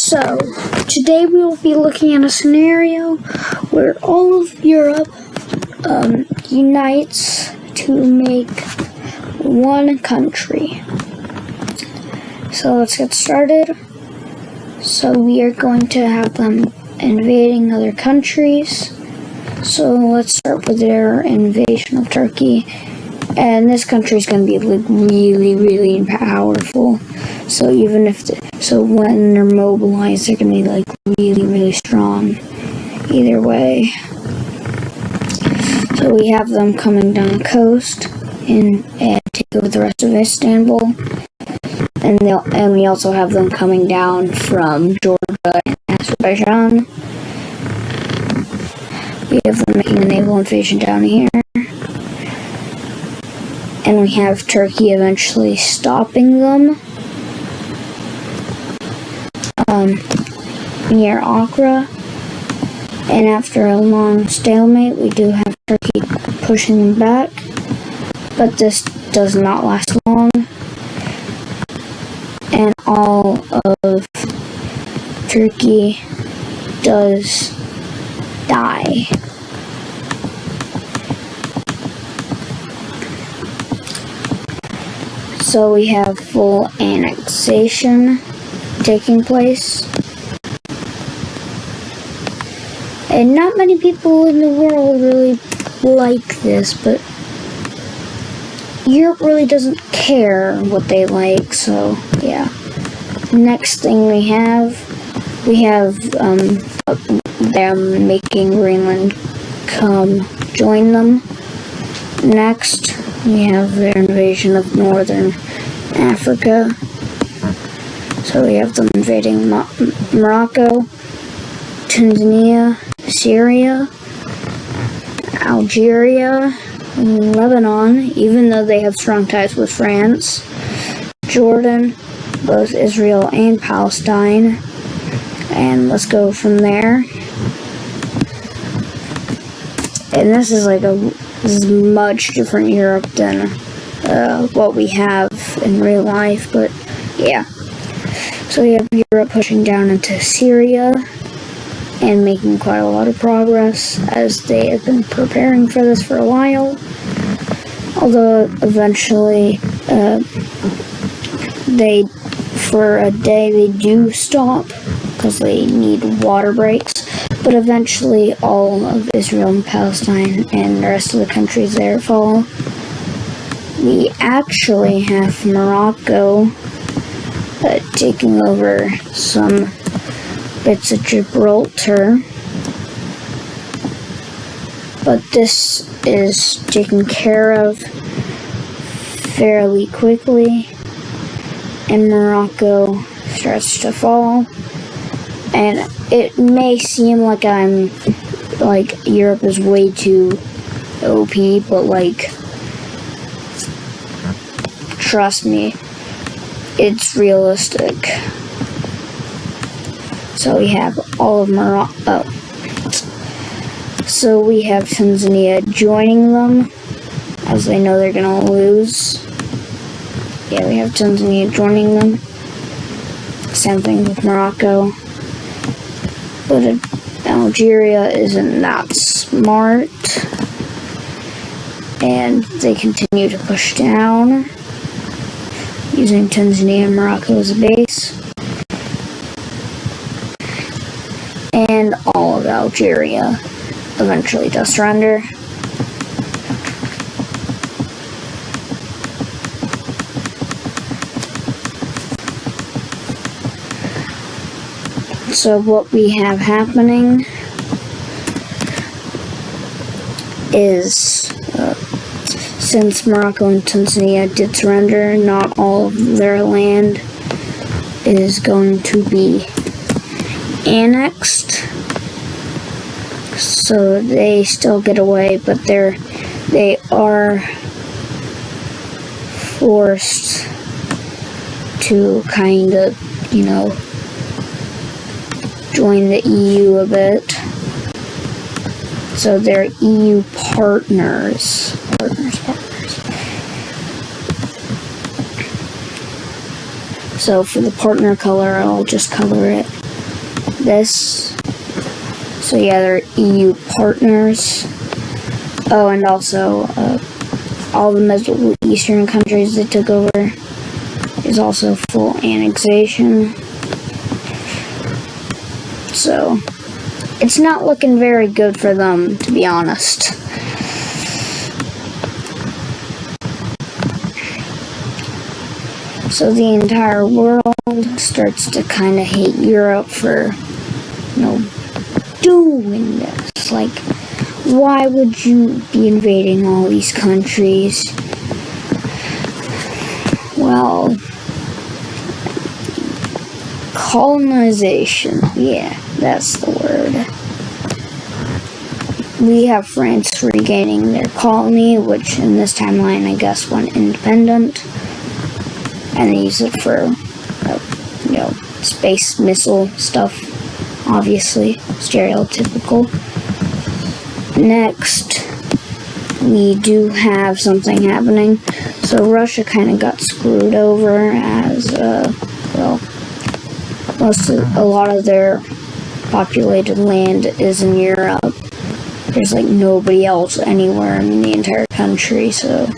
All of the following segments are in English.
So, today we will be looking at a scenario where all of Europe unites to make one country. So let's get started. So we are going to have them invading other countries. So let's start with their invasion of Turkey. And this country is going to be like really powerful. So even if so when they're mobilized, they're going to be like really strong. Either way. So we have them coming down the coast and take over the rest of Istanbul. And we also have them coming down from Georgia and Azerbaijan. We have them making a naval invasion down here. And we have Turkey eventually stopping them near Ankara. And after a long stalemate, we do have Turkey pushing them back. But this does not last long. And all of Turkey does die. So we have full annexation taking place. And not many people in the world really like this, but Europe really doesn't care what they like, so yeah. Next thing we have them making Greenland come join them. Next, we have their invasion of northern Africa. So we have them invading Morocco, Tanzania, Syria, Algeria, Lebanon, even though they have strong ties with France, Jordan, both Israel and Palestine, and let's go from there. And this is like this is much different Europe than what we have in real life, but yeah. So we have Europe pushing down into Syria and making quite a lot of progress, as they have been preparing for this for a while. Although eventually, for a day they do stop because they need water breaks. But eventually, all of Israel and Palestine and the rest of the countries there fall. We actually have Morocco taking over some bits of Gibraltar, but this is taken care of fairly quickly, and Morocco starts to fall. And it may seem like Europe is way too OP, but trust me, it's realistic. So we have all of Morocco. So we have Tanzania joining them, as they know they're gonna lose. Yeah, we have Tanzania joining them. Same thing with Morocco. But Algeria isn't that smart. And they continue to push down, using Tanzania and Morocco as a base. And all of Algeria eventually does surrender. So what we have happening is, since Morocco and Tanzania did surrender, not all of their land is going to be annexed. So they still get away, but they are forced to kind of, join the EU a bit. So they're EU partners. So for the partner color, I'll just color it this. So yeah, they're EU partners. Oh, and also all the Middle Eastern countries that took over is also full annexation. So it's not looking very good for them, to be honest. So the entire world starts to kind of hate Europe for, doing this. Like, why would you be invading all these countries? Well, colonization. Yeah, that's the word. We have France regaining their colony, which in this timeline, I guess, went independent. And they use it for, space missile stuff, obviously, stereotypical. Next, we do have something happening. So Russia kind of got screwed over as, a lot of their populated land is in Europe. There's like nobody else anywhere in the entire country, so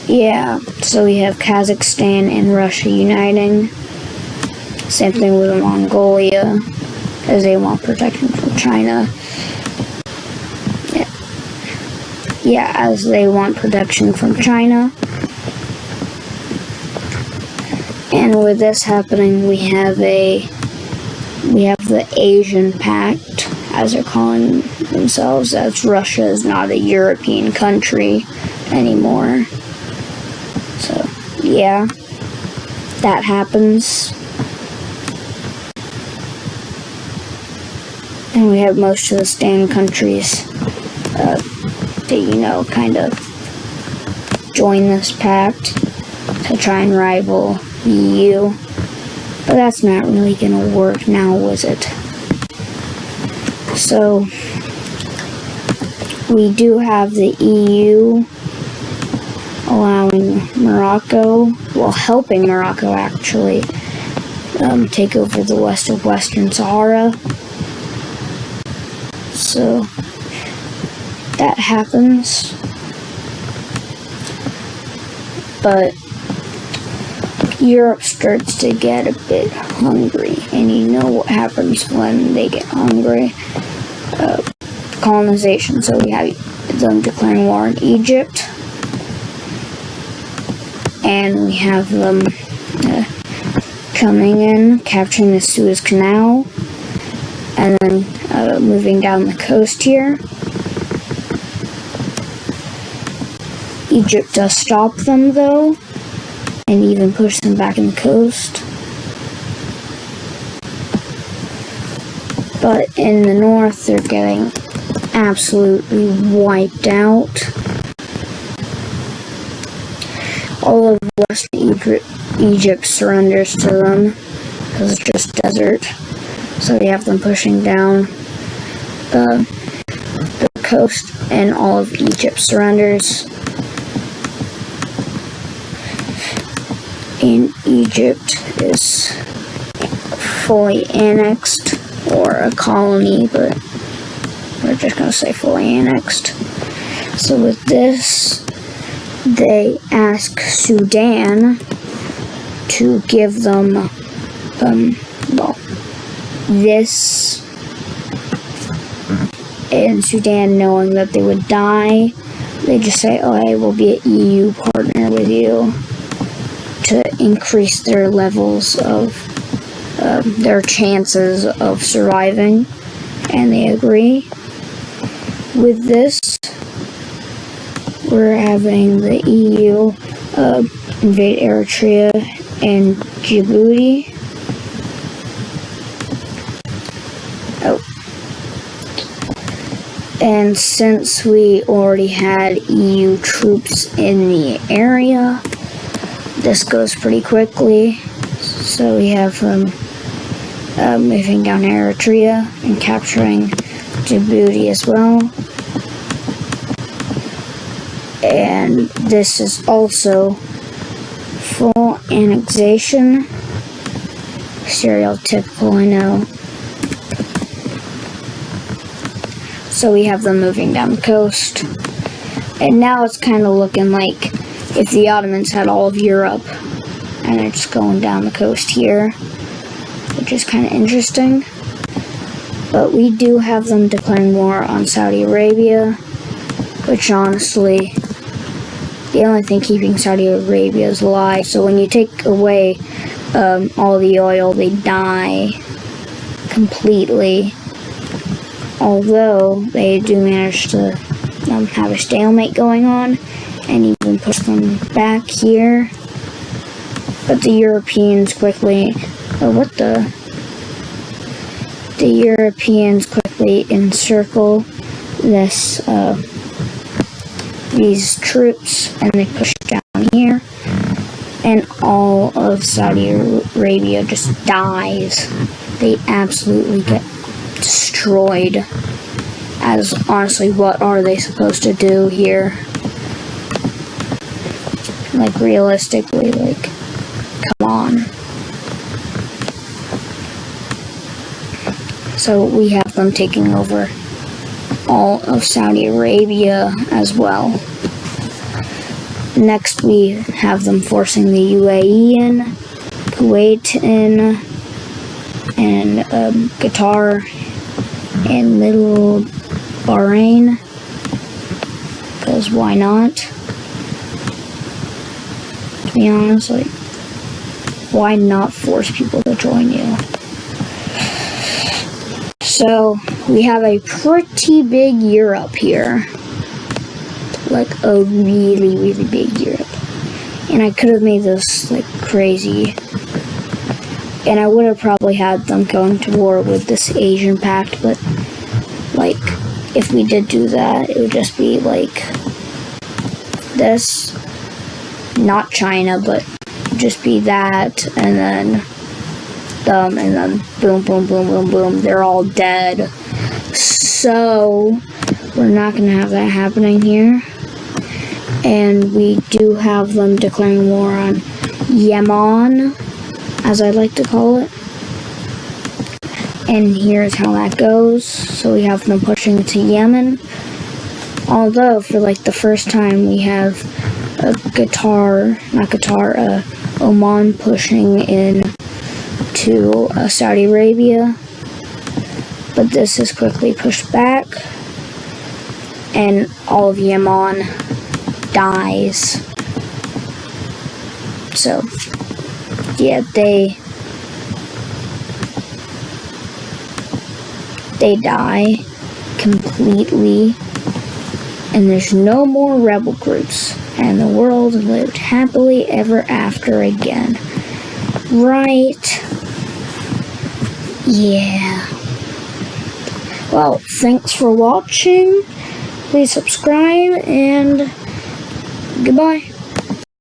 yeah, so we have Kazakhstan and Russia uniting. Same thing with Mongolia, as they want protection from China. Yeah, as they want protection from China. And with this happening, we have the Asian Pact, as they're calling themselves, as Russia is not a European country anymore. So, yeah, that happens. And we have most of the stand countries that, kind of join this pact to try and rival the EU. But that's not really going to work now, was it? So, we do have the EU allowing Morocco, helping Morocco actually, take over the west of Western Sahara. So, that happens. But Europe starts to get a bit hungry, and you know what happens when they get hungry. Colonization. So we have them declaring war on Egypt, and we have them coming in, capturing the Suez Canal, and then moving down the coast here. Egypt does stop them, though, and even push them back in the coast. But in the north, they're getting absolutely wiped out. All of Western Egypt surrenders to them, because it's just desert. So we have them pushing down the coast, and all of Egypt surrenders. And Egypt is fully annexed, or a colony, but we're just going to say fully annexed. So with this, they ask Sudan to give them, this. And Sudan, knowing that they would die, they just say, I will be an EU partner with you, to increase their levels of their chances of surviving, and they agree. With this, we're having the EU invade Eritrea and Djibouti. And since we already had EU troops in the area, this goes pretty quickly. So we have moving down Eritrea and capturing Djibouti as well. And this is also full annexation. Stereotypical, I know. So we have them moving down the coast. And now it's kind of looking like if the Ottomans had all of Europe, and it's going down the coast here, which is kind of interesting. But we do have them declaring war on Saudi Arabia, which honestly, the only thing keeping Saudi Arabia is alive. So when you take away all the oil, they die completely. Although they do manage to have a stalemate going on and even push them back here. But the Europeans quickly, the Europeans quickly encircle these troops, and they push down here, and all of Saudi Arabia just dies. They absolutely get destroyed. As honestly, what are they supposed to do here? Like, realistically, like, come on. So we have them taking over all of Saudi Arabia as well. Next, we have them forcing the UAE in, Kuwait in, and Qatar, and little Bahrain, because why not? To be honest, like, why not force people to join you? So, we have a pretty big Europe here. Like, a really, really big Europe. And I could have made this, like, crazy. And I would have probably had them going to war with this Asian pact, but, like, if we did do that, it would just be, like, this. Not China, but just be that, and then them, and then boom, boom, boom, boom, boom, they're all dead. So, we're not going to have that happening here. And we do have them declaring war on Yemen, as I like to call it. And here's how that goes. So we have them pushing to Yemen. Although, for like the first time, we have Oman pushing in to Saudi Arabia. But this is quickly pushed back. And all of Yemen dies. So, yeah, they die completely, and there's no more rebel groups, and the world lived happily ever after again. Right? Yeah. Well, thanks for watching. Please subscribe, and goodbye.